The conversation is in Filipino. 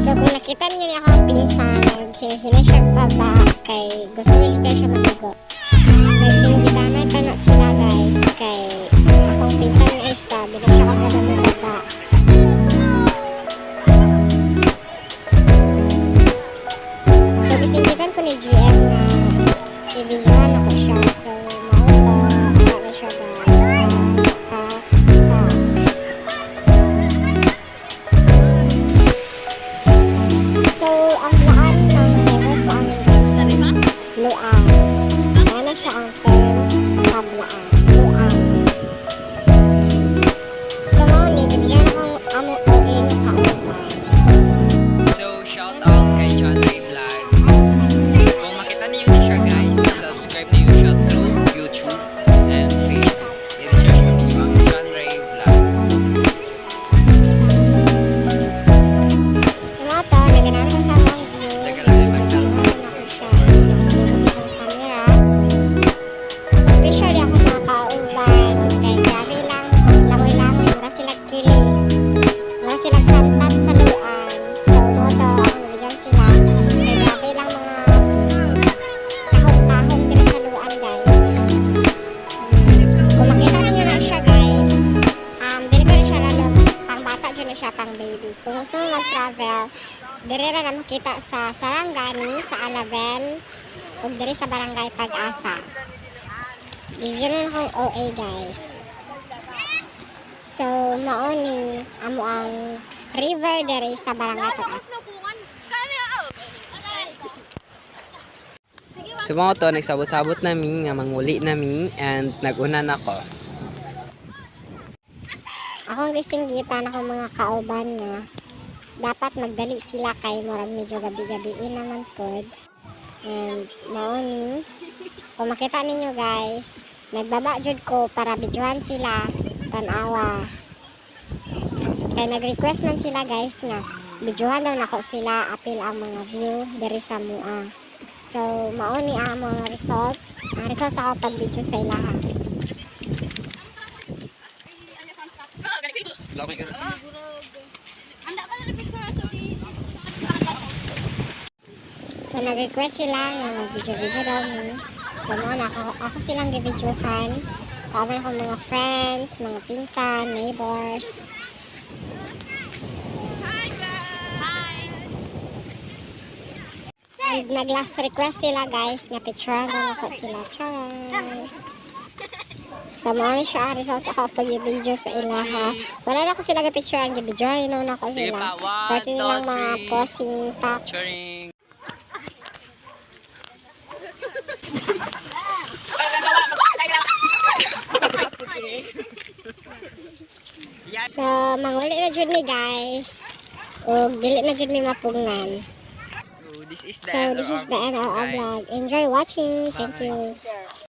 So kung nakita niyo niya akong pinsan, hina siya baba kay gusto niya siya matigo. Nagsinggitanay pa na sila guys kay akong pinsan nga isa, bila siya kapala ng baba. So gisinggitan ko ni GM na i-videohan ako siya. So mauto, para siya guys. So, ang laan ng never sa amin guys is luan. Ano siya ang term sa blaan? Luan. So, mauni, gibigyan akong amo OA na kauban. So, shout out kay John Ray Vlog. Kung makita niyo na siya guys, subscribe niyo siya through YouTube and Facebook. I-search mo niyo ang John Ray Vlog. So, mga to, naganahan ko sa mga view. Naganahan ako siya. Naganahan akong camera. Especially ako mga kauban. Kay grabe lang, langoy-langoy. Mura sila kili. Mura sila kantat sa luan. So, mga to, ako nabigyan sila. Kay grabe lang mga kahong-kahong din sa luan, guys. Kung makita niyo na siya, guys, bili ko na siya lalo. Pang bata dyan na siya, pang baby. Kung gusto mo mag-travel, dire ra na makita sa Sarangani, sa Alavel, o dire sa Barangay Pag-asa. Give na akong OA, guys. So, maoning amo ang river dire sa Barangay Pag-asa. Sa mga to, nagsabot-sabot namin, nga manguli namin, and nag-unan ako. Akong gisinggitan ako mga kauban nga dapat magdali sila kay murag medyo gabi-gabiin naman pod. And maoning kung makita ninyo guys, nagbaba jud ko para videohan sila tan-awa. Kay nag-request man sila guys nga videohan daw nako sila apil ang mga view diri sa mua. So maoni ang mga result. Ang result sa akong pag-video sa ilaha. So nag-request sila nga mag-video daw mo. So mga ako silang gi-videohan. Kawan ko mga friends, mga pinsan, neighbors. And nag-last request sila guys nga picturean daw ako sila. Charay! So mga siya ang result sa ako pag-video sa ilaha. Wala na ako sila gi-picturean, gi-videohan na ako sila. Pwede nilang mga posing pack. So, manguli na jud mi guys. O, dili na jud mi mapungan. So, this is So, this is the end of our vlog. Enjoy watching. Thank you.